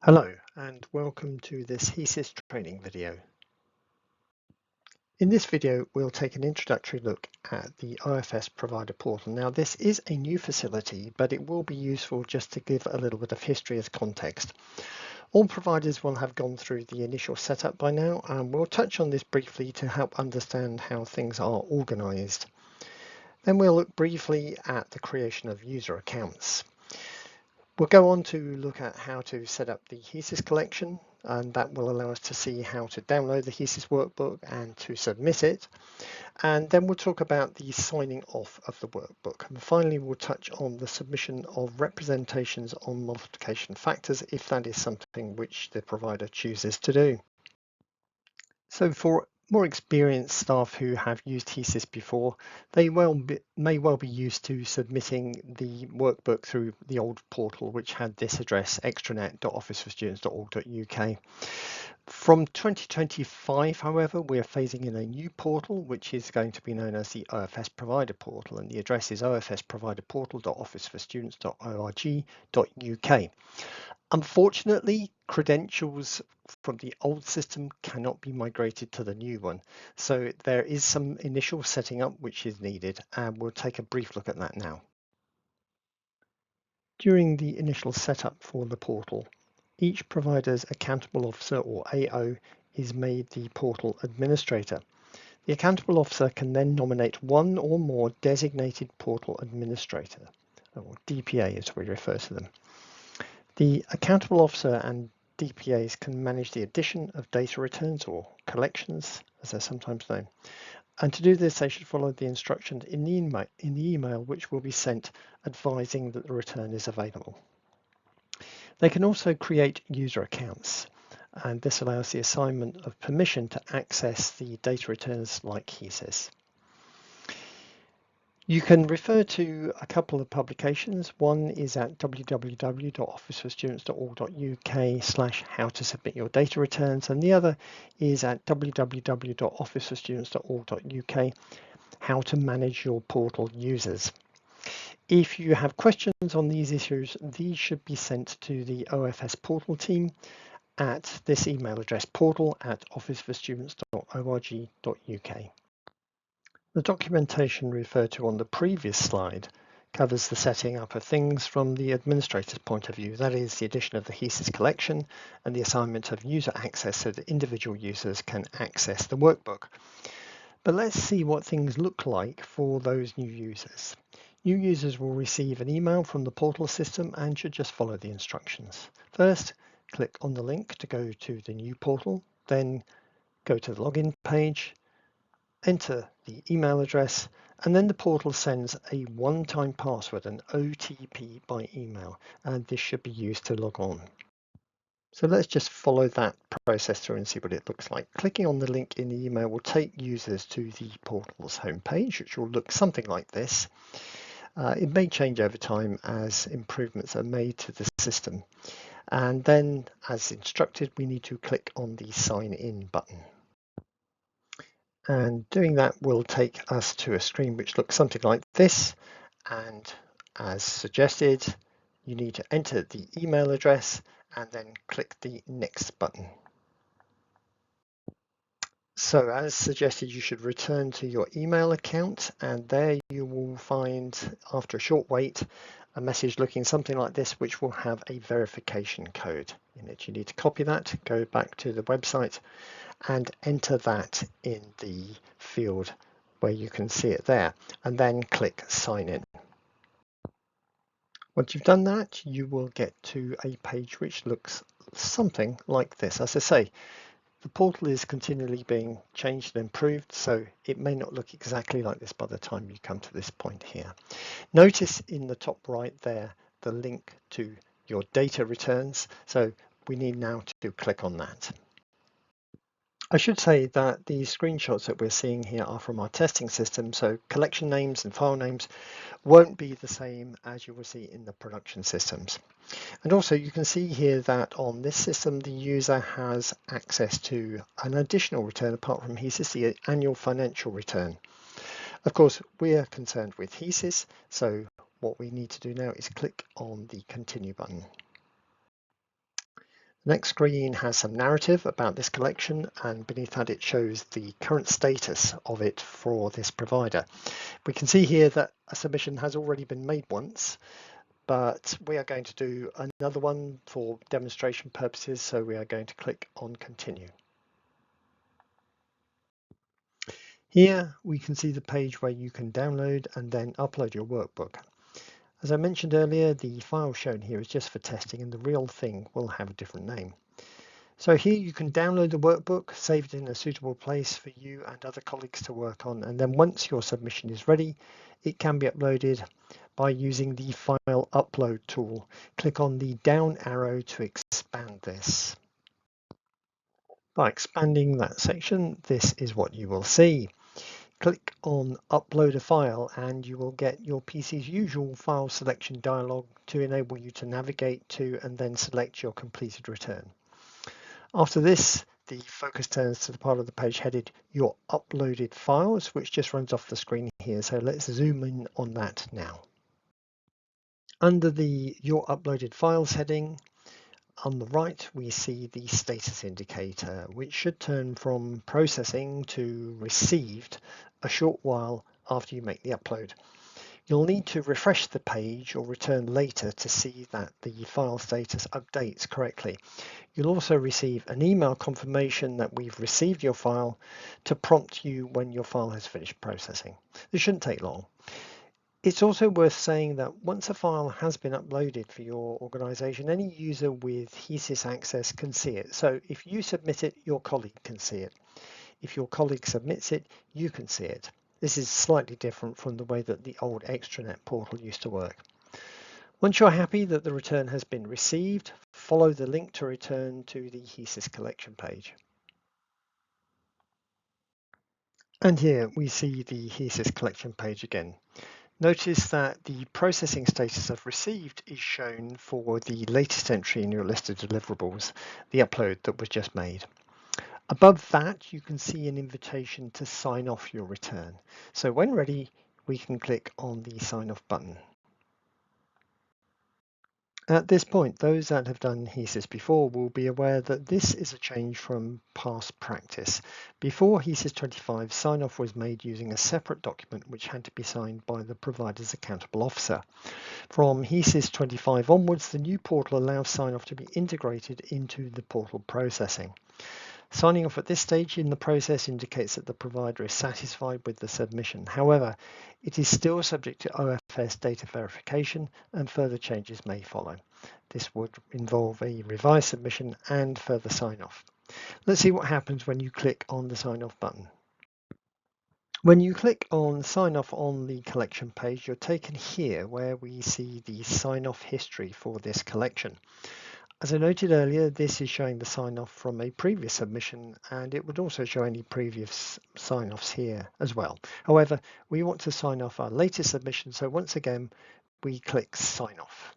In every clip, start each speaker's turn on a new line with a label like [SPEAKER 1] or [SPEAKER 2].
[SPEAKER 1] Hello and welcome to this HESES training video. In this video we'll take an introductory look at the OfS provider portal. Now this is a new facility, but it will be useful just to give a little bit of history as context. All providers will have gone through the initial setup by now, and we'll touch on this briefly to help understand how things are organized. Then we'll look briefly at the creation of user accounts. We'll go on to look at how to set up the HESES collection, and that will allow us to see how to download the HESES workbook and to submit it. And then we'll talk about the signing off of the workbook. And finally, we'll touch on the submission of representations on multiplication factors if that is something which the provider chooses to do. So for more experienced staff who have used HESES before, they may well be used to submitting the workbook through the old portal, which had this address, extranet.officeforstudents.org.uk. From 2025, however, we are phasing in a new portal, which is going to be known as the OfS Provider Portal, and the address is ofsproviderportal.officeforstudents.org.uk. Unfortunately, credentials from the old system cannot be migrated to the new one, so there is some initial setting up which is needed, and we'll take a brief look at that now. During the initial setup for the portal, each provider's accountable officer, or AO, is made the portal administrator. The accountable officer can then nominate one or more designated portal administrator, or DPA as we refer to them. The accountable officer and DPAs can manage the addition of data returns, or collections as they're sometimes known. And to do this, they should follow the instructions in the email which will be sent advising that the return is available. They can also create user accounts, and this allows the assignment of permission to access the data returns like HESES. You can refer to a couple of publications. One is at www.officeforstudents.org.uk/how-to-submit-your-data-returns, and the other is at www.officeforstudents.org.uk, how-to-manage-your-portal users. If you have questions on these issues, these should be sent to the OfS portal team at this email address, portal@officeforstudents.org.uk. The documentation referred to on the previous slide covers the setting up of things from the administrator's point of view, that is the addition of the HESES collection and the assignment of user access so that individual users can access the workbook. But let's see what things look like for those new users. New users will receive an email from the portal system and should just follow the instructions. First, click on the link to go to the new portal, then go to the login page, enter the email address, and then the portal sends a one-time password, an OTP, by email, and this should be used to log on. So let's just follow that process through and see what it looks like. Clicking on the link in the email will take users to the portal's homepage, which will look something like this. It may change over time as improvements are made to the system. And then, as instructed, we need to click on the Sign In button. And doing that will take us to a screen which looks something like this. And as suggested, you need to enter the email address and then click the Next button. So as suggested, you should return to your email account, and there you will find, after a short wait, a message looking something like this, which will have a verification code in it. You need to copy that, go back to the website and enter that in the field where you can see it there, and then click Sign In. Once you've done that, you will get to a page which looks something like this. As I say, the portal is continually being changed and improved, so it may not look exactly like this by the time you come to this point here. Notice in the top right there the link to your data returns, so we need now to click on that. I should say that the screenshots that we're seeing here are from our testing system, so collection names and file names won't be the same as you will see in the production systems. And also you can see here that on this system the user has access to an additional return apart from HESES, the annual financial return. Of course, we are concerned with HESES, so what we need to do now is click on the Continue button. The next screen has some narrative about this collection, and beneath that it shows the current status of it for this provider. We can see here that a submission has already been made once, but we are going to do another one for demonstration purposes, so we are going to click on continue. Here we can see the page where you can download and then upload your workbook. As I mentioned earlier, the file shown here is just for testing, and the real thing will have a different name. So here you can download the workbook, save it in a suitable place for you and other colleagues to work on, and then once your submission is ready, it can be uploaded by using the File Upload tool. Click on the down arrow to expand this. By expanding that section, this is what you will see. Click on Upload a File and you will get your PC's usual file selection dialog to enable you to navigate to and then select your completed return. After this, the focus turns to the part of the page headed Your Uploaded Files, which just runs off the screen here. So let's zoom in on that now. Under the Your Uploaded Files heading, on the right, we see the status indicator, which should turn from processing to received a short while after you make the upload. You'll need to refresh the page or return later to see that the file status updates correctly. You'll also receive an email confirmation that we've received your file to prompt you when your file has finished processing. This shouldn't take long. It's also worth saying that once a file has been uploaded for your organization, any user with HESES access can see it. So if you submit it, your colleague can see it. If your colleague submits it, you can see it. This is slightly different from the way that the old extranet portal used to work. Once you're happy that the return has been received, follow the link to return to the HESES collection page. And here we see the HESES collection page again. Notice that the processing status of received is shown for the latest entry in your list of deliverables, the upload that was just made. Above that, you can see an invitation to sign off your return. So when ready, we can click on the sign off button. At this point, those that have done HESES before will be aware that this is a change from past practice. Before HESES 25, sign-off was made using a separate document which had to be signed by the provider's accountable officer. From HESES 25 onwards, the new portal allows sign-off to be integrated into the portal processing. Signing off at this stage in the process indicates that the provider is satisfied with the submission. However, it is still subject to OfS data verification and further changes may follow. This would involve a revised submission and further sign-off. Let's see what happens when you click on the sign-off button. When you click on sign off on the collection page, you're taken here where we see the sign-off history for this collection. As I noted earlier, this is showing the sign-off from a previous submission, and it would also show any previous sign-offs here as well. However, we want to sign off our latest submission, so once again, we click Sign Off.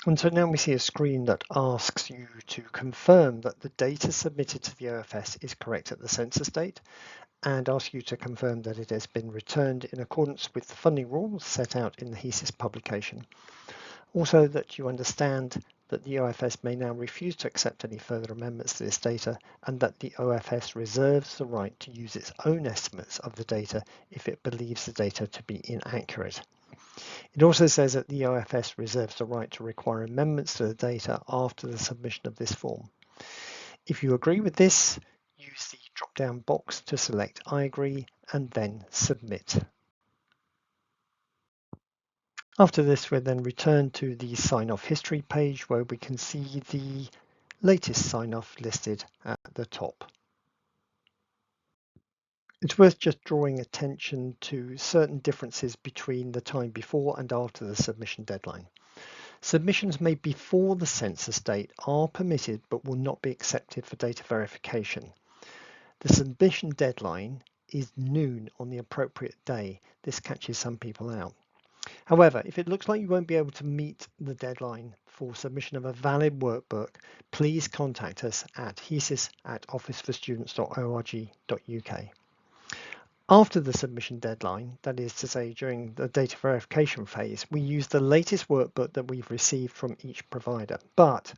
[SPEAKER 1] And so now we see a screen that asks you to confirm that the data submitted to the OfS is correct at the census date, and asks you to confirm that it has been returned in accordance with the funding rules set out in the HESES publication. Also, that you understand that the OfS may now refuse to accept any further amendments to this data, and that the OfS reserves the right to use its own estimates of the data if it believes the data to be inaccurate. It also says that the OfS reserves the right to require amendments to the data after the submission of this form. If you agree with this, use the drop-down box to select I agree and then submit. After this, we'll then return to the sign-off history page where we can see the latest sign-off listed at the top. It's worth just drawing attention to certain differences between the time before and after the submission deadline. Submissions made before the census date are permitted but will not be accepted for data verification. The submission deadline is noon on the appropriate day. This catches some people out. However, if it looks like you won't be able to meet the deadline for submission of a valid workbook, please contact us at heses@officeforstudents.org.uk. After the submission deadline, that is to say during the data verification phase, we use the latest workbook that we've received from each provider. But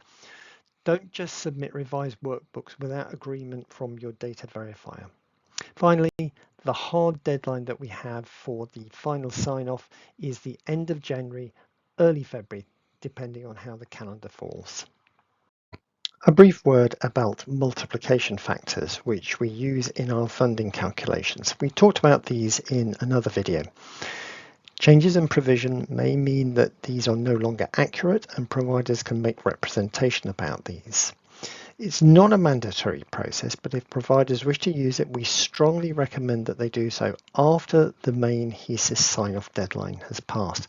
[SPEAKER 1] don't just submit revised workbooks without agreement from your data verifier. Finally, the hard deadline that we have for the final sign-off is the end of January, early February, depending on how the calendar falls. A brief word about multiplication factors, which we use in our funding calculations. We talked about these in another video. Changes in provision may mean that these are no longer accurate and providers can make representation about these. It's not a mandatory process, but if providers wish to use it, we strongly recommend that they do so after the main HESES sign-off deadline has passed.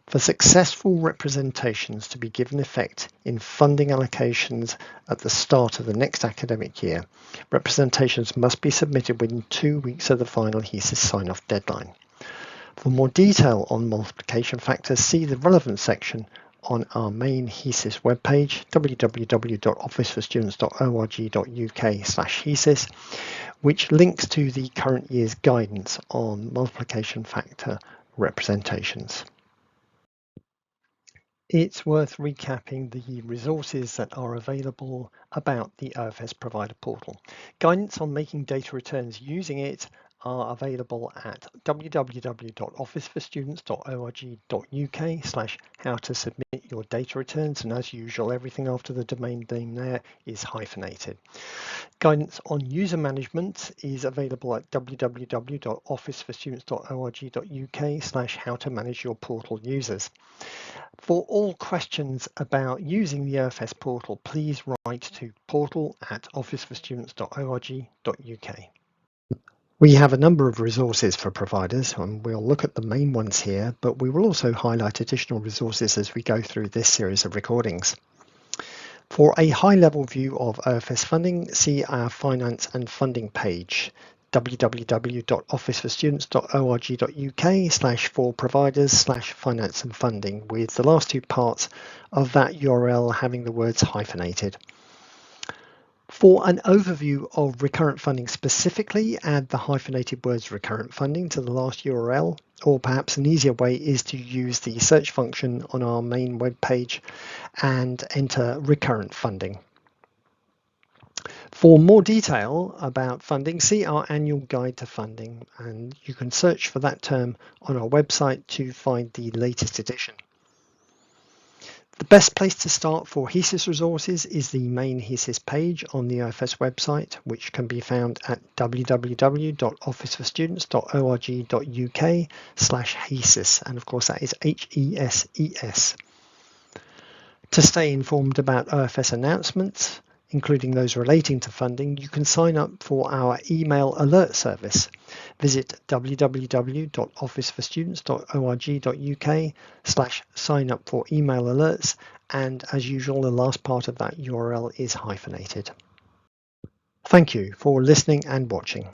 [SPEAKER 1] For successful representations to be given effect in funding allocations at the start of the next academic year, representations must be submitted within 2 weeks of the final HESES sign-off deadline. For more detail on multiplication factors, see the relevant section on our main HESES webpage, www.officeforstudents.org.uk/HESES, which links to the current year's guidance on multiplication factor representations. It's worth recapping the resources that are available about the OfS provider portal. Guidance on making data returns using it are available at www.officeforstudents.org.uk/how to submit your data returns, and as usual everything after the domain name there is hyphenated. Guidance on user management is available at www.officeforstudents.org.uk/how to manage your portal users. For all questions about using the OfS portal, please write to portal@officeforstudents.org.uk. We have a number of resources for providers, and we'll look at the main ones here, but we will also highlight additional resources as we go through this series of recordings. For a high-level view of OfS funding, see our Finance and Funding page, www.officeforstudents.org.uk/for-providers/finance and funding, with the last two parts of that URL having the words hyphenated. For an overview of recurrent funding specifically, add the hyphenated words recurrent funding to the last URL, or perhaps an easier way is to use the search function on our main web page and enter recurrent funding. For more detail about funding, see our annual guide to funding, and you can search for that term on our website to find the latest edition. The best place to start for HESES resources is the main HESES page on the OfS website, which can be found at www.officeforstudents.org.uk/HESES, and of course that is HESES. To stay informed about OfS announcements, including those relating to funding, you can sign up for our email alert service. Visit www.officeforstudents.org.uk/sign up for email alerts, and as usual the last part of that URL is hyphenated. Thank you for listening and watching.